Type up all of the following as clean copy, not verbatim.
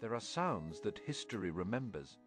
There are sounds that history remembers.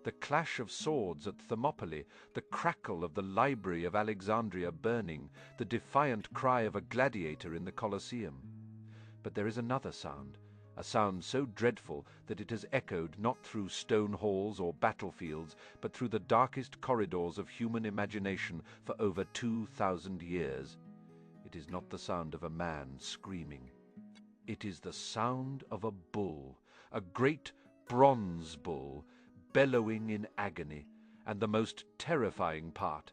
The clash of swords at Thermopylae, the crackle of the library of Alexandria burning, the defiant cry of a gladiator in the Colosseum. But there is another sound, a sound so dreadful that it has echoed not through stone halls or battlefields, but through the darkest corridors of human imagination for over 2,000 years. It is not the sound of a man screaming. It is the sound of a bull, a great bronze bull, bellowing in agony, and the most terrifying part,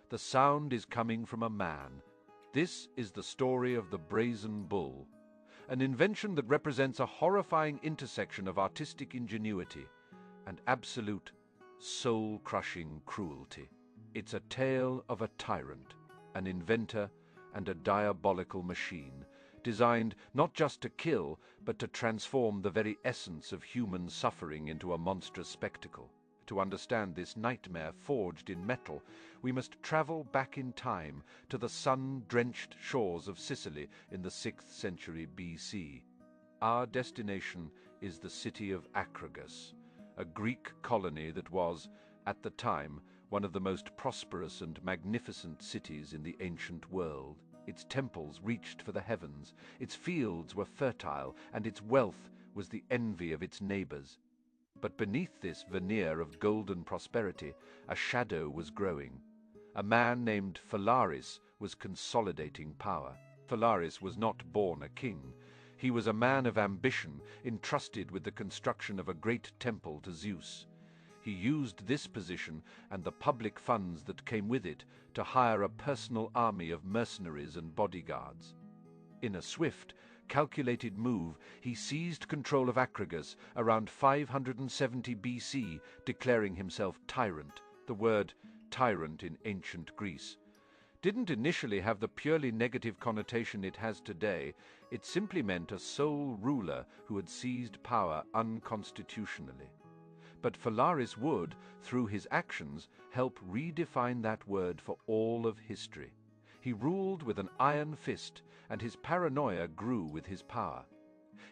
the sound is coming from a man. This is the story of the Brazen Bull, an invention that represents a horrifying intersection of artistic ingenuity and absolute, soul-crushing cruelty. It's a tale of a tyrant, an inventor, and a diabolical machine, designed not just to kill, but to transform the very essence of human suffering into a monstrous spectacle. To understand this nightmare forged in metal, we must travel back in time to the sun-drenched shores of Sicily in the 6th century BC. Our destination is the city of Acragas, a Greek colony that was, at the time, one of the most prosperous and magnificent cities in the ancient world. Its temples reached for the heavens, its fields were fertile, and its wealth was the envy of its neighbors. But beneath this veneer of golden prosperity, a shadow was growing. A man named Phalaris was consolidating power. Phalaris was not born a king. He was a man of ambition, entrusted with the construction of a great temple to Zeus. He used this position and the public funds that came with it to hire a personal army of mercenaries and bodyguards. In a swift, calculated move, he seized control of Acragas around 570 BC, declaring himself tyrant. The word tyrant in ancient Greece didn't initially have the purely negative connotation it has today. It simply meant a sole ruler who had seized power unconstitutionally. But Phalaris would, through his actions, help redefine that word for all of history. He ruled with an iron fist, and his paranoia grew with his power.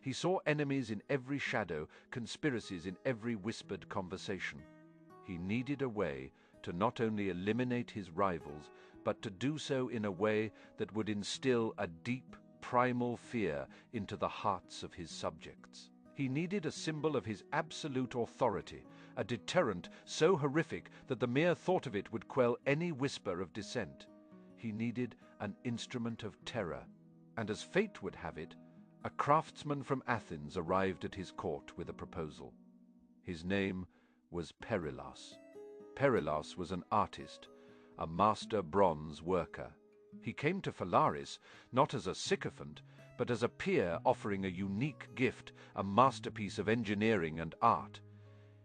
He saw enemies in every shadow, conspiracies in every whispered conversation. He needed a way to not only eliminate his rivals, but to do so in a way that would instill a deep, primal fear into the hearts of his subjects. He needed a symbol of his absolute authority, a deterrent so horrific that the mere thought of it would quell any whisper of dissent. He needed an instrument of terror, and as fate would have it, a craftsman from Athens arrived at his court with a proposal. His name was Perilaus. Perilaus was an artist, a master bronze worker. He came to Phalaris not as a sycophant, but as a peer offering a unique gift, a masterpiece of engineering and art.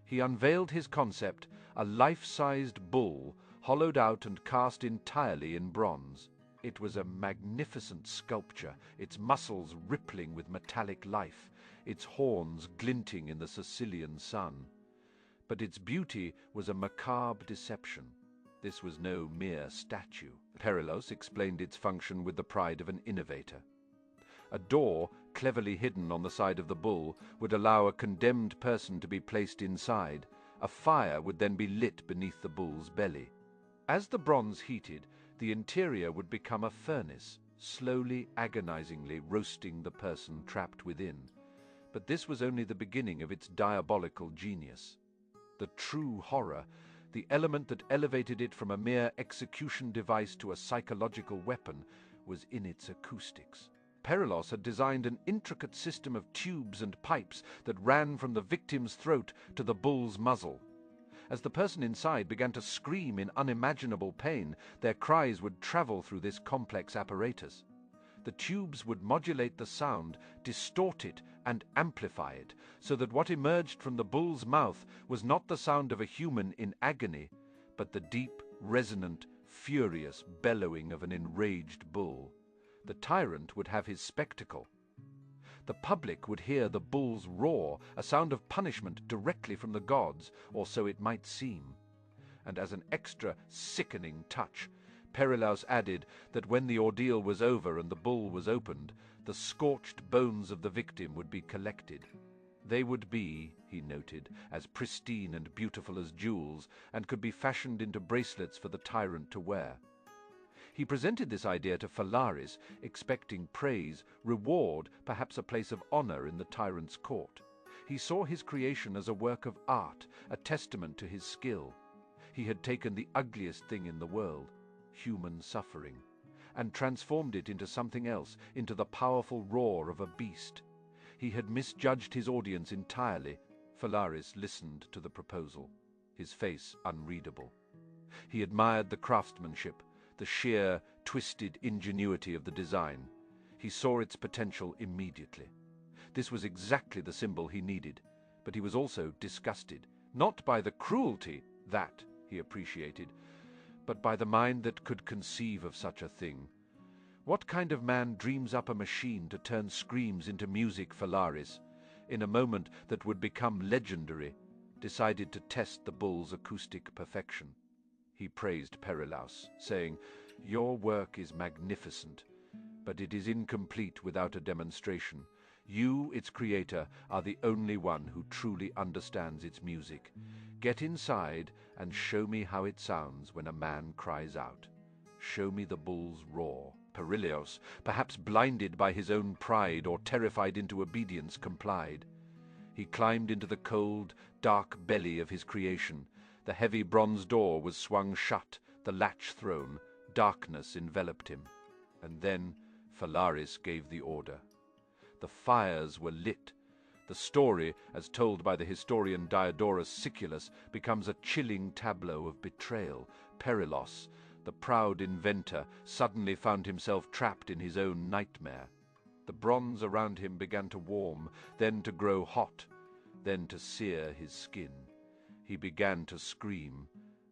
He unveiled his concept, a life-sized bull, hollowed out and cast entirely in bronze. It was a magnificent sculpture, its muscles rippling with metallic life, its horns glinting in the Sicilian sun. But its beauty was a macabre deception. This was no mere statue. Perilaus explained its function with the pride of an innovator. A door, cleverly hidden on the side of the bull, would allow a condemned person to be placed inside. A fire would then be lit beneath the bull's belly. As the bronze heated, the interior would become a furnace, slowly, agonizingly roasting the person trapped within. But this was only the beginning of its diabolical genius. The true horror, the element that elevated it from a mere execution device to a psychological weapon, was in its acoustics. Perilaus had designed an intricate system of tubes and pipes that ran from the victim's throat to the bull's muzzle. As the person inside began to scream in unimaginable pain, their cries would travel through this complex apparatus. The tubes would modulate the sound, distort it, and amplify it, so that what emerged from the bull's mouth was not the sound of a human in agony, but the deep, resonant, furious bellowing of an enraged bull. The tyrant would have his spectacle. The public would hear the bull's roar, a sound of punishment directly from the gods, or so it might seem. And as an extra sickening touch, Perilaus added that when the ordeal was over and the bull was opened, the scorched bones of the victim would be collected. They would be, he noted, as pristine and beautiful as jewels, and could be fashioned into bracelets for the tyrant to wear. He presented this idea to Phalaris, expecting praise, reward, perhaps a place of honor in the tyrant's court. He saw his creation as a work of art, a testament to his skill. He had taken the ugliest thing in the world, human suffering, and transformed it into something else, into the powerful roar of a beast. He had misjudged his audience entirely. Phalaris listened to the proposal, his face unreadable. He admired the craftsmanship, the sheer, twisted ingenuity of the design. He saw its potential immediately. This was exactly the symbol he needed, but he was also disgusted, not by the cruelty, that he appreciated, but by the mind that could conceive of such a thing. What kind of man dreams up a machine to turn screams into music? Phalaris, in a moment that would become legendary, decided to test the bull's acoustic perfection. He praised Perilaus, saying, "Your work is magnificent, but it is incomplete without a demonstration. You, its creator, are the only one who truly understands its music. Get inside and show me how it sounds when a man cries out. Show me the bull's roar." Perilaus, perhaps blinded by his own pride or terrified into obedience, complied. He climbed into the cold, dark belly of his creation. The heavy bronze door was swung shut, the latch thrown. Darkness enveloped him. And then Phalaris gave the order. The fires were lit. The story, as told by the historian Diodorus Siculus, becomes a chilling tableau of betrayal. Perilaus, the proud inventor, suddenly found himself trapped in his own nightmare. The bronze around him began to warm, then to grow hot, then to sear his skin. He began to scream,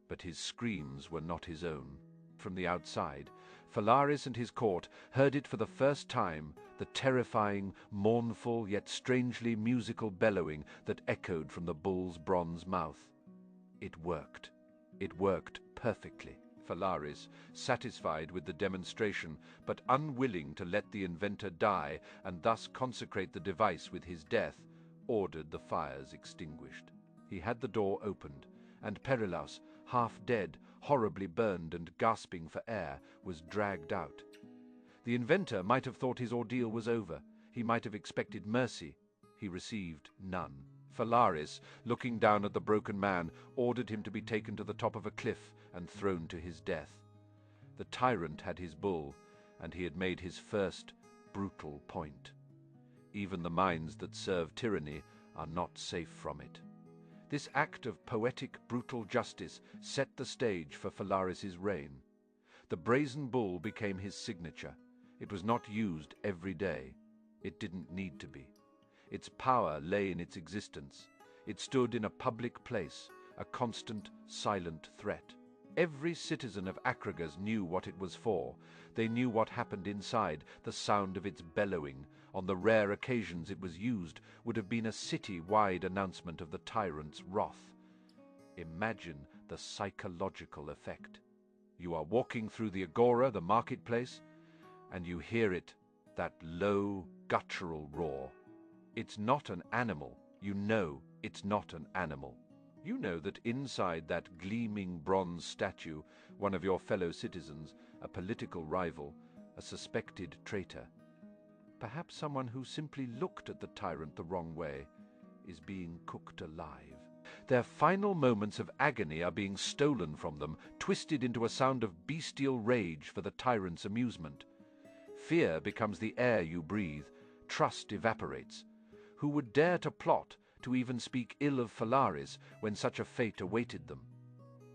but his screams were not his own. From the outside, Phalaris and his court heard it for the first time, the terrifying, mournful, yet strangely musical bellowing that echoed from the bull's bronze mouth. It worked. It worked perfectly. Phalaris, satisfied with the demonstration, but unwilling to let the inventor die and thus consecrate the device with his death, ordered the fires extinguished. He had the door opened, and Perilaus, half dead, horribly burned and gasping for air, was dragged out. The inventor might have thought his ordeal was over. He might have expected mercy. He received none. Phalaris, looking down at the broken man, ordered him to be taken to the top of a cliff and thrown to his death. The tyrant had his bull, and he had made his first brutal point. Even the minds that serve tyranny are not safe from it. This act of poetic, brutal justice set the stage for Phalaris's reign. The brazen bull became his signature. It was not used every day. It didn't need to be. Its power lay in its existence. It stood in a public place, a constant, silent threat. Every citizen of Acragas knew what it was for. They knew what happened inside, the sound of its bellowing. On the rare occasions it was used, would have been a city-wide announcement of the tyrant's wrath. Imagine the psychological effect. You are walking through the agora, the marketplace, and you hear it, that low, guttural roar. It's not an animal. You know it's not an animal. You know that inside that gleaming bronze statue, one of your fellow citizens, a political rival, a suspected traitor, perhaps someone who simply looked at the tyrant the wrong way, is being cooked alive. Their final moments of agony are being stolen from them, twisted into a sound of bestial rage for the tyrant's amusement. Fear becomes the air you breathe. Trust evaporates. Who would dare to plot, to even speak ill of Phalaris when such a fate awaited them?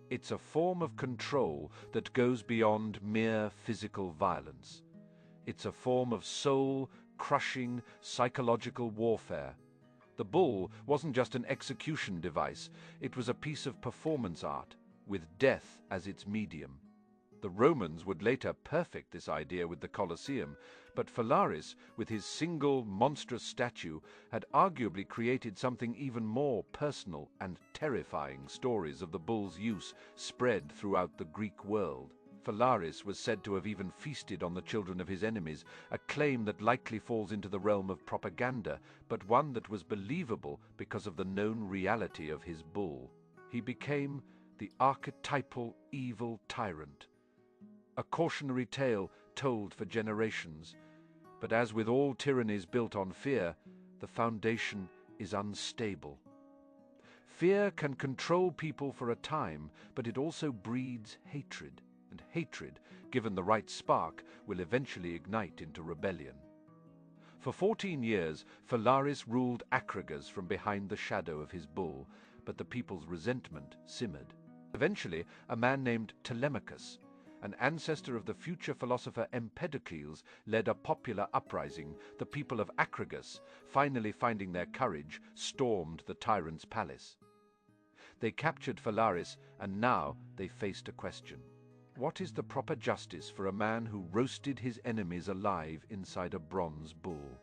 It's a form of control that goes beyond mere physical violence. It's a form of soul-crushing psychological warfare. The bull wasn't just an execution device. It was a piece of performance art, with death as its medium. The Romans would later perfect this idea with the Colosseum, but Phalaris, with his single monstrous statue, had arguably created something even more personal and terrifying. Stories of the bull's use spread throughout the Greek world. Phalaris was said to have even feasted on the children of his enemies, a claim that likely falls into the realm of propaganda, but one that was believable because of the known reality of his bull. He became the archetypal evil tyrant, a cautionary tale told for generations. But as with all tyrannies built on fear, the foundation is unstable. Fear can control people for a time, but it also breeds hatred, and hatred, given the right spark, will eventually ignite into rebellion. For 14 years, Phalaris ruled Acragas from behind the shadow of his bull, but the people's resentment simmered. Eventually, a man named Telemachus, an ancestor of the future philosopher Empedocles, led a popular uprising. The people of Acragas, finally finding their courage, stormed the tyrant's palace. They captured Phalaris, and now they faced a question. What is the proper justice for a man who roasted his enemies alive inside a bronze bull?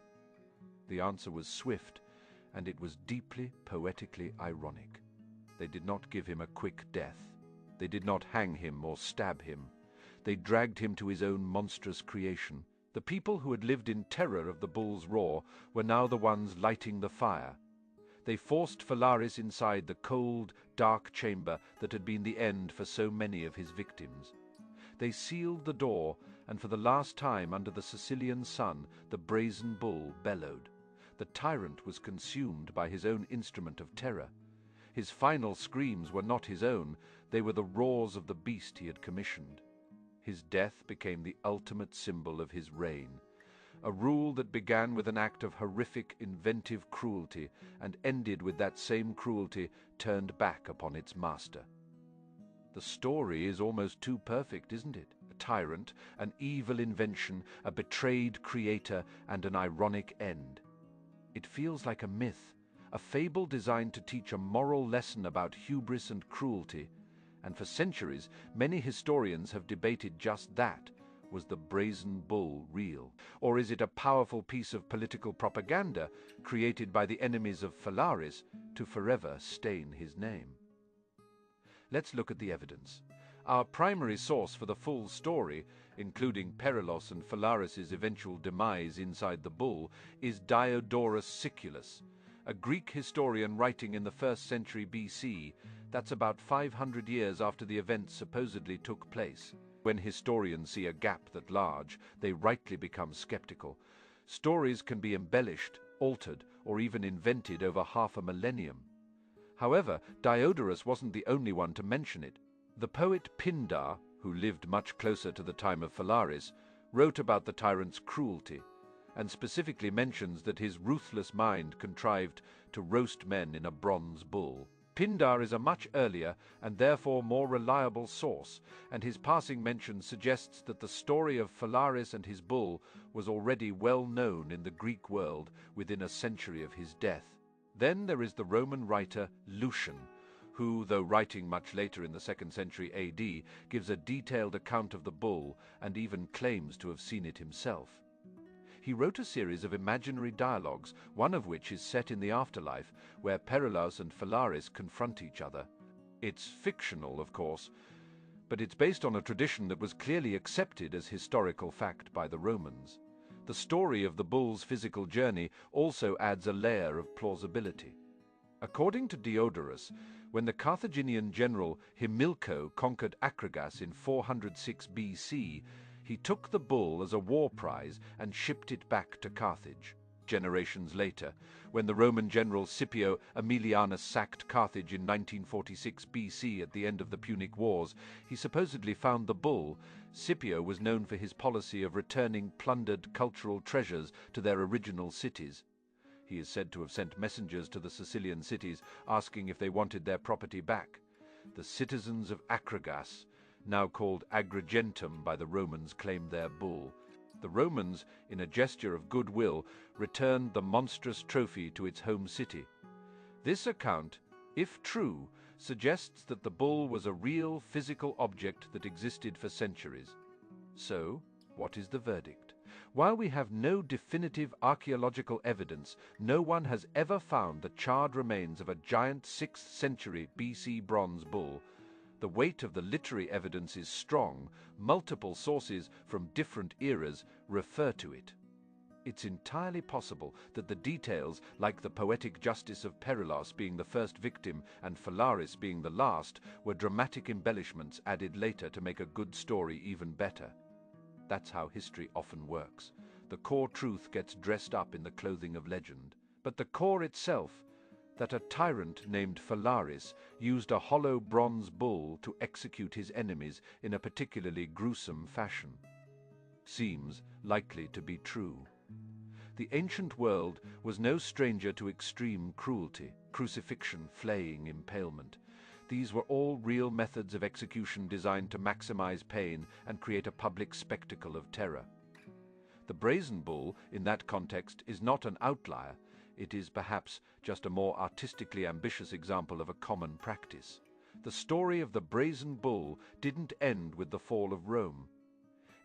The answer was swift, and it was deeply poetically ironic. They did not give him a quick death. They did not hang him or stab him. They dragged him to his own monstrous creation. The people who had lived in terror of the bull's roar were now the ones lighting the fire. They forced Phalaris inside the cold, dark chamber that had been the end for so many of his victims. They sealed the door, and for the last time under the Sicilian sun, the brazen bull bellowed. The tyrant was consumed by his own instrument of terror. His final screams were not his own, they were the roars of the beast he had commissioned. His death became the ultimate symbol of his reign, a rule that began with an act of horrific, inventive cruelty and ended with that same cruelty turned back upon its master. The story is almost too perfect, isn't it? A tyrant, an evil invention, a betrayed creator, and an ironic end. It feels like a myth, a fable designed to teach a moral lesson about hubris and cruelty, and for centuries many historians have debated just that. Was the brazen bull real? Or is it a powerful piece of political propaganda created by the enemies of Phalaris to forever stain his name? Let's look at the evidence. Our primary source for the full story, including Perilaus and Phalaris's eventual demise inside the bull, is Diodorus Siculus, a Greek historian writing in the 1st century BC. That's about 500 years after the events supposedly took place. When historians see a gap that large, they rightly become skeptical. Stories can be embellished, altered, or even invented over half a millennium. However, Diodorus wasn't the only one to mention it. The poet Pindar, who lived much closer to the time of Phalaris, wrote about the tyrant's cruelty, and specifically mentions that his ruthless mind contrived to roast men in a bronze bull. Pindar is a much earlier and therefore more reliable source, and his passing mention suggests that the story of Phalaris and his bull was already well known in the Greek world within a century of his death. Then there is the Roman writer Lucian, who, though writing much later in the 2nd century AD, gives a detailed account of the bull and even claims to have seen it himself. He wrote a series of imaginary dialogues, one of which is set in the afterlife, where Perilaus and Phalaris confront each other. It's fictional, of course, but it's based on a tradition that was clearly accepted as historical fact by the Romans. The story of the bull's physical journey also adds a layer of plausibility. According to Diodorus, when the Carthaginian general Himilco conquered Acragas in 406 BC, he took the bull as a war prize and shipped it back to Carthage. Generations later, when the Roman general Scipio Aemilianus sacked Carthage in 1946 BC at the end of the Punic Wars, he supposedly found the bull. Scipio was known for his policy of returning plundered cultural treasures to their original cities. He is said to have sent messengers to the Sicilian cities asking if they wanted their property back. The citizens of Acragas, now called Agrigentum by the Romans, claimed their bull. The Romans, in a gesture of goodwill, returned the monstrous trophy to its home city. This account, if true, suggests that the bull was a real physical object that existed for centuries. So, what is the verdict? While we have no definitive archaeological evidence, no one has ever found the charred remains of a giant 6th century BC bronze bull, The weight of the literary evidence is strong. Multiple sources from different eras refer to it. It's entirely possible that the details, like the poetic justice of Perilaus being the first victim and Phalaris being the last, were dramatic embellishments added later to make a good story even better. That's how history often works. The core truth gets dressed up in the clothing of legend. But the core itself, that a tyrant named Phalaris used a hollow bronze bull to execute his enemies in a particularly gruesome fashion, seems likely to be true. The ancient world was no stranger to extreme cruelty: crucifixion, flaying, impalement. These were all real methods of execution designed to maximize pain and create a public spectacle of terror. The brazen bull, in that context, is not an outlier. It is perhaps just a more artistically ambitious example of a common practice. The story of the brazen bull didn't end with the fall of Rome.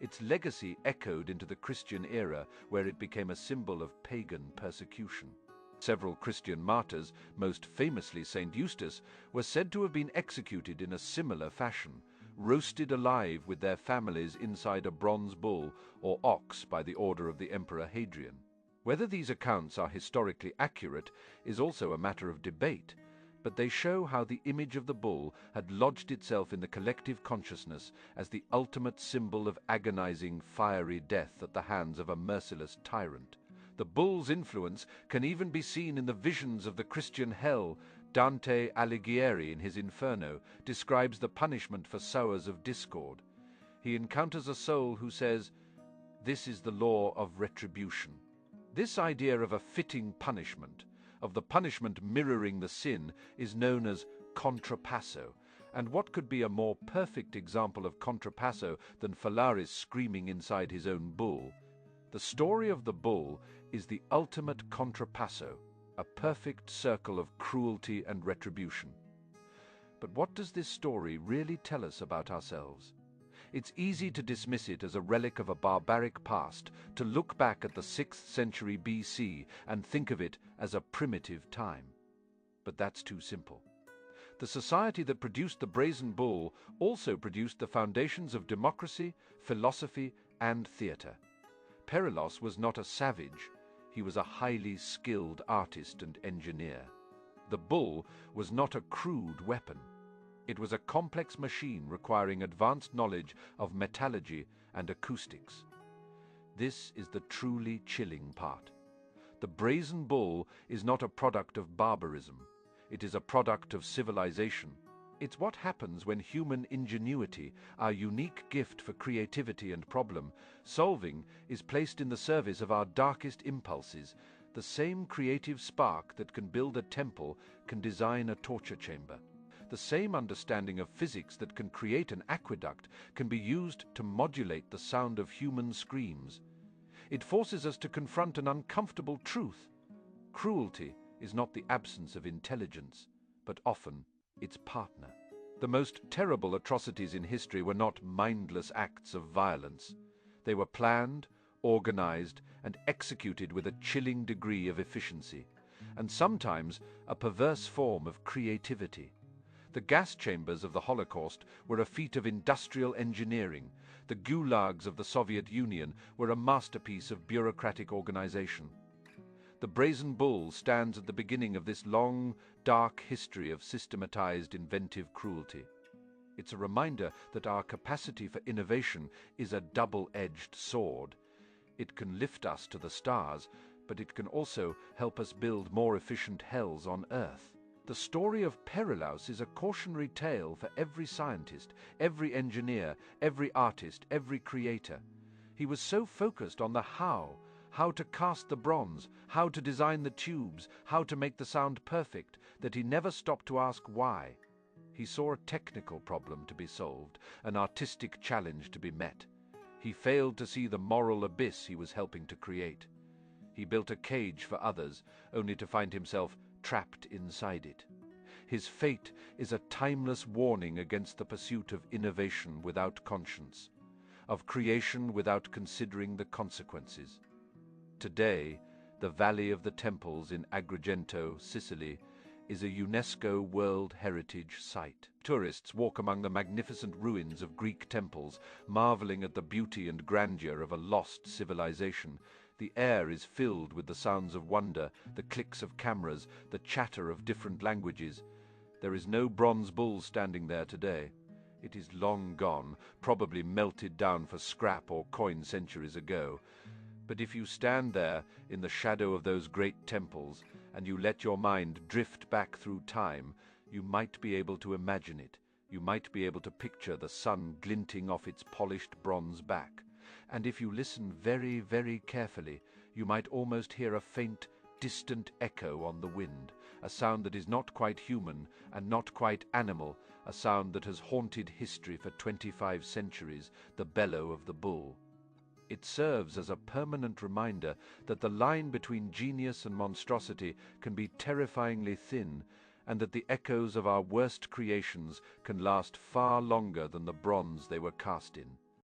Its legacy echoed into the Christian era, where it became a symbol of pagan persecution. Several Christian martyrs, most famously Saint Eustace, were said to have been executed in a similar fashion, roasted alive with their families inside a bronze bull or ox by the order of the Emperor Hadrian. Whether these accounts are historically accurate is also a matter of debate, but they show how the image of the bull had lodged itself in the collective consciousness as the ultimate symbol of agonizing, fiery death at the hands of a merciless tyrant. The bull's influence can even be seen in the visions of the Christian hell. Dante Alighieri, in his Inferno, describes the punishment for sowers of discord. He encounters a soul who says, "This is the law of retribution." This idea of a fitting punishment, of the punishment mirroring the sin, is known as contrapasso. And what could be a more perfect example of contrapasso than Phalaris screaming inside his own bull? The story of the bull is the ultimate contrapasso, a perfect circle of cruelty and retribution. But what does this story really tell us about ourselves? It's easy to dismiss it as a relic of a barbaric past, to look back at the 6th century BC and think of it as a primitive time. But that's too simple. The society that produced the brazen bull also produced the foundations of democracy, philosophy, and theatre. Perilaus was not a savage. He was a highly skilled artist and engineer. The bull was not a crude weapon. It was a complex machine requiring advanced knowledge of metallurgy and acoustics. This is the truly chilling part. The brazen bull is not a product of barbarism. It is a product of civilization. It's what happens when human ingenuity, our unique gift for creativity and problem solving, is placed in the service of our darkest impulses. The same creative spark that can build a temple can design a torture chamber. The same understanding of physics that can create an aqueduct can be used to modulate the sound of human screams. It forces us to confront an uncomfortable truth. Cruelty is not the absence of intelligence, but often its partner. The most terrible atrocities in history were not mindless acts of violence. They were planned, organized, and executed with a chilling degree of efficiency, and sometimes a perverse form of creativity. The gas chambers of the Holocaust were a feat of industrial engineering. The gulags of the Soviet Union were a masterpiece of bureaucratic organization. The brazen bull stands at the beginning of this long, dark history of systematized inventive cruelty. It's a reminder that our capacity for innovation is a double-edged sword. It can lift us to the stars, but it can also help us build more efficient hells on Earth. The story of Perilaus is a cautionary tale for every scientist, every engineer, every artist, every creator. He was so focused on the how to cast the bronze, how to design the tubes, how to make the sound perfect, that he never stopped to ask why. He saw a technical problem to be solved, an artistic challenge to be met. He failed to see the moral abyss he was helping to create. He built a cage for others, only to find himself trapped inside it. His fate is a timeless warning against the pursuit of innovation without conscience, of creation without considering the consequences. Today, the Valley of the Temples in Agrigento, Sicily, is a UNESCO World Heritage Site. Tourists walk among the magnificent ruins of Greek temples, marveling at the beauty and grandeur of a lost civilization. The air is filled with the sounds of wonder, the clicks of cameras, the chatter of different languages. There is no bronze bull standing there today. It is long gone, probably melted down for scrap or coin centuries ago. But if you stand there in the shadow of those great temples, and you let your mind drift back through time, you might be able to imagine it. You might be able to picture the sun glinting off its polished bronze back. And if you listen very, very carefully, you might almost hear a faint, distant echo on the wind, a sound that is not quite human and not quite animal, a sound that has haunted history for 25 centuries, the bellow of the bull. It serves as a permanent reminder that the line between genius and monstrosity can be terrifyingly thin, and that the echoes of our worst creations can last far longer than the bronze they were cast in.